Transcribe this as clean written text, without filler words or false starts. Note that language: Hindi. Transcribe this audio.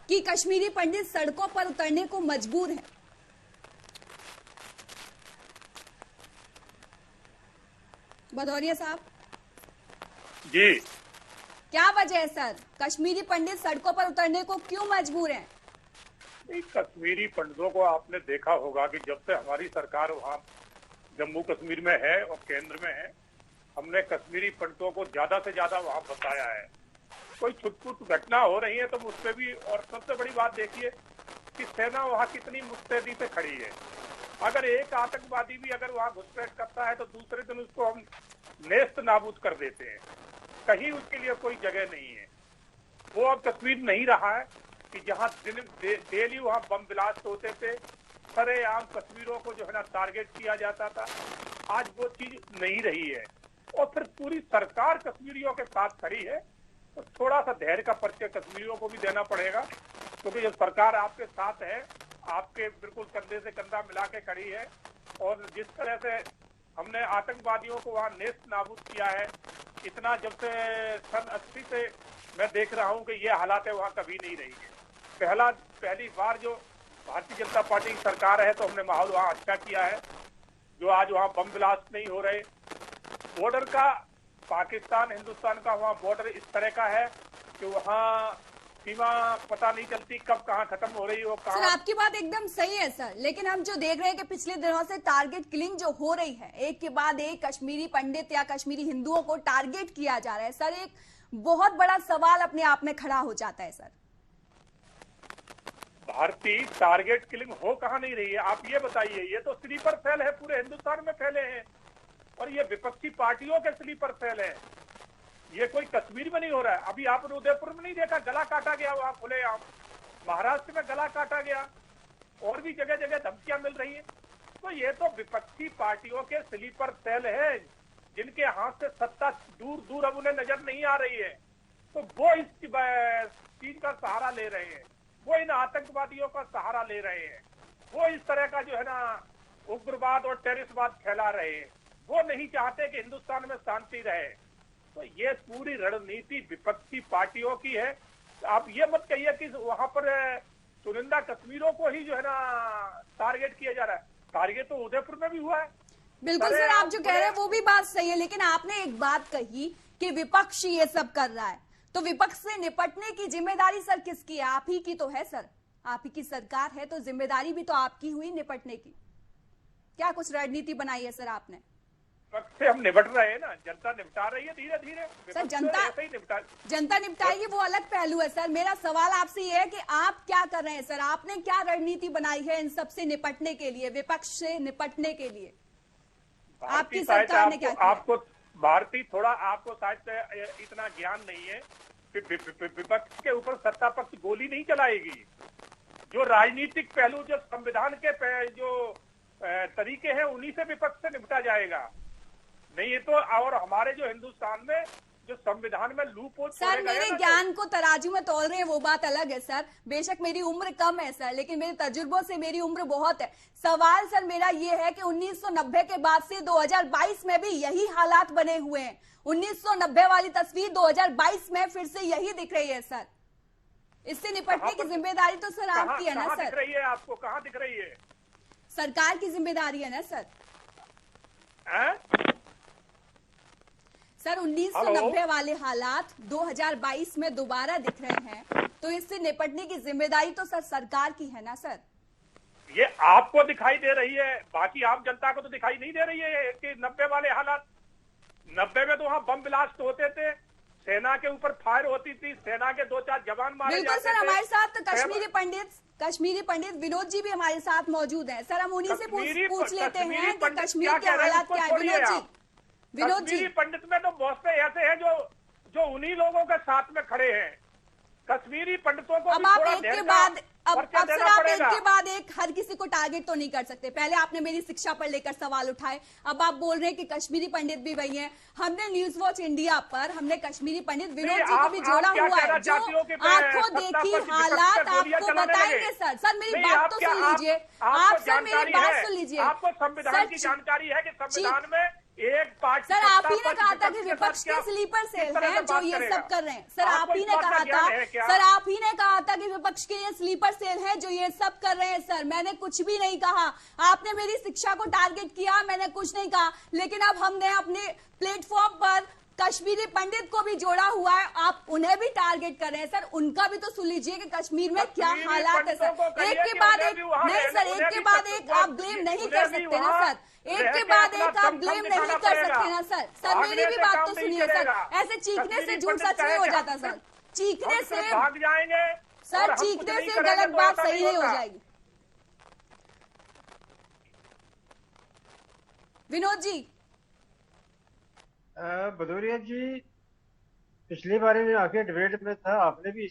कि कश्मीरी पंडित सड़कों पर उतरने को मजबूर हैं? भदौरिया साहब जी, क्या वजह है सर, कश्मीरी पंडित सड़कों पर उतरने को क्यों मजबूर हैं? कश्मीरी पंडितों को आपने देखा होगा कि जब से हमारी सरकार वहाँ जम्मू कश्मीर में है और केंद्र में है, हमने कश्मीरी पंडितों को ज्यादा से ज्यादा वहाँ बताया है। कोई छुटपुट घटना हो रही है तो उस पर भी, और सबसे बड़ी बात देखिए कि सेना वहाँ कितनी मुस्तैदी से खड़ी है। अगर एक आतंकवादी भी अगर वहाँ घुसपैठ करता है तो दूसरे दिन उसको हम नेस्त नाबूद कर देते हैं। कहीं उसके लिए कोई जगह नहीं है। वो अब कश्मीर नहीं रहा है कि जहाँ डेली वहाँ बम ब्लास्ट होते थे, सरेआम कश्मीरों को जो है ना टारगेट किया जाता था। आज वो चीज नहीं रही है और फिर पूरी सरकार कश्मीरियों के साथ खड़ी है। तो थोड़ा सा धैर्य का परिचय कश्मीरियों को भी देना पड़ेगा, क्योंकि जब सरकार आपके साथ है, आपके बिल्कुल कंधे से कंधा मिला के खड़ी है, और जिस तरह से हमने आतंकवादियों को वहाँ नेस्त नाबूद किया है, इतना जब से सन 80 से मैं देख रहा हूँ कि ये हालात है वहाँ कभी नहीं रही है। पहली बार जो भारतीय जनता पार्टी की सरकार है तो हमने माहौल वहाँ अच्छा किया है, जो आज वहाँ बम ब्लास्ट नहीं हो रहे। बॉर्डर का पाकिस्तान हिंदुस्तान का वहाँ बॉर्डर इस तरह का है कि वहाँ सीमा पता नहीं चलती कब कहाँ खत्म हो रही हो। सर आपकी बात एकदम सही है सर, लेकिन हम जो देख रहे हैं कि पिछले दिनों से टारगेट किलिंग जो हो रही है, एक के बाद एक कश्मीरी पंडित या कश्मीरी हिंदुओं को टारगेट किया जा रहा है सर, एक बहुत बड़ा सवाल अपने आप में खड़ा हो जाता है सर। भारतीय टारगेट किलिंग हो कहाँ नहीं रही है, आप ये बताइए। ये तो स्लीपर सेल है, पूरे हिंदुस्तान में फैले हैं, और ये विपक्षी पार्टियों के स्लीपर सेल है। ये कोई कश्मीर में नहीं हो रहा है। अभी आपने उदयपुर में नहीं देखा, गला काटा गया वहां खुलेआम। महाराष्ट्र में गला काटा गया, और भी जगह जगह धमकियां मिल रही है। तो ये तो विपक्षी पार्टियों के स्लीपर सेल है, जिनके हाथ से सत्ता दूर दूर अब उन्हें नजर नहीं आ रही है। तो वो इस चीज का सहारा ले रहे हैं, वो इन आतंकवादियों का सहारा ले रहे हैं, वो इस तरह का जो है ना उग्रवाद और टेररिस्टवाद फैला रहे हैं। वो नहीं चाहते कि हिंदुस्तान में शांति रहे। तो ये पूरी रणनीति विपक्षी पार्टियों की है। आप ये मत कहिए कि वहां पर चुनिंदा कश्मीरों को ही जो है ना टारगेट किया जा रहा है। टारगेट तो उदयपुर में भी हुआ है। बिल्कुल सर, आप जो कह रहे हैं वो भी बात सही है, लेकिन आपने एक बात कही कि विपक्ष ये सब कर रहा है, तो विपक्ष से निपटने की जिम्मेदारी सर किसकी है? आप ही की तो है सर, आप ही की सरकार है, तो जिम्मेदारी भी तो आपकी हुई निपटने की। क्या कुछ रणनीति बनाई है सर आपने? से हम निपट रहे हैं ना, जनता निपटा रही है धीरे धीरे। सर जनता निपटाएगी वो अलग पहलू है सर। मेरा सवाल आपसे ये है कि आप क्या कर रहे हैं सर, आपने क्या रणनीति बनाई है इन सब से निपटने के लिए, विपक्ष से निपटने के लिए? आपकी सरकार ने क्या किया? आपको भारतीय थोड़ा आपको शायद इतना ज्ञान नहीं है कि विपक्ष के ऊपर सत्ता पक्ष गोली नहीं चलाएगी। जो राजनीतिक पहलू, जो संविधान के जो तरीके हैं, उन्हीं से विपक्ष से निपटा जाएगा। नहीं ये तो, और हमारे जो हिंदुस्तान में जो संविधान में लूप हो सर, मेरे ज्ञान को तराजू में तोल रहे हैं वो बात अलग है सर। बेशक मेरी उम्र कम है सर, लेकिन मेरे तजुर्बों से मेरी उम्र बहुत है। सवाल सर मेरा ये है कि 1990 के बाद से 2022 में भी यही हालात बने हुए हैं। 1990 वाली तस्वीर 2022 में फिर से यही दिख रही है सर। इससे निपटने की जिम्मेदारी तो सर आपकी है ना सर? दिख रही है आपको, कहाँ दिख रही है? सरकार की जिम्मेदारी है ना सर? सर 1990 वाले हालात 2022 में दोबारा दिख रहे हैं, तो इससे निपटने की जिम्मेदारी तो सर सरकार की है ना सर? ये आपको दिखाई दे रही है, बाकी आम जनता को तो दिखाई नहीं दे रही है कि 90 वाले हालात। 90 में तो वहाँ बम ब्लास्ट होते थे, सेना के ऊपर फायर होती थी, सेना के 2-4 जवान मारे जाते थे। बिल्कुल सर, हमारे साथ कश्मीरी पंडित विनोद जी भी हमारे साथ मौजूद हैं। सर हम उन्हीं से पूछ लेते हैं कि कश्मीर के हालात क्या है। विनोद जी, पंडित में तो बहुत से ऐसे हैं जो उन्हीं लोगों के साथ में खड़े हैं। कश्मीरी पंडितों को अब आप एक के बाद हर किसी को टारगेट तो नहीं कर सकते। पहले आपने मेरी शिक्षा पर लेकर सवाल उठाए, अब आप बोल रहे हैं कि कश्मीरी पंडित भी वही हैं। हमने न्यूज वॉच इंडिया पर हमने कश्मीरी पंडित विनोद जी को भी जोड़ा हुआ है, जो आंखों देखी हालात आपको बताएंगे सर। सर मेरी बात तो सुन लीजिए, आप सर मेरी बात सुन लीजिए। आपको संविधान की जानकारी है कि संविधान में एक पार्टी सर आप ही ने कहा था कि विपक्ष के स्लीपर सेल हैं जो ये सब कर रहे हैं। सर आप ही ने कहा था, सर आप ही ने कहा था कि विपक्ष के ये स्लीपर सेल हैं जो ये सब कर रहे हैं। सर मैंने कुछ भी नहीं कहा, आपने मेरी शिक्षा को टारगेट किया, मैंने कुछ नहीं कहा। लेकिन अब हमने अपने प्लेटफॉर्म पर कश्मीरी पंडित को भी जोड़ा हुआ है, आप उन्हें भी टारगेट कर रहे हैं। सर उनका भी तो सुन लीजिए कि कश्मीर में क्या हालात है। सर एक के बाद एक नहीं, सर एक के बाद एक आप ब्लेम नहीं कर सकते ना सर, एक के बाद एक आप ब्लेम नहीं कर सकते ना सर। सर मेरी भी बात तो सुनिए सर, ऐसे चीखने से झूठ सच नहीं हो जाता सर, चीखने से भाग जाएंगे सर, चीखने से गलत बात सही नहीं हो जाएगी। विनोद जी, भदौरिया जी, पिछली बार में आके डिबेट में था, आपने भी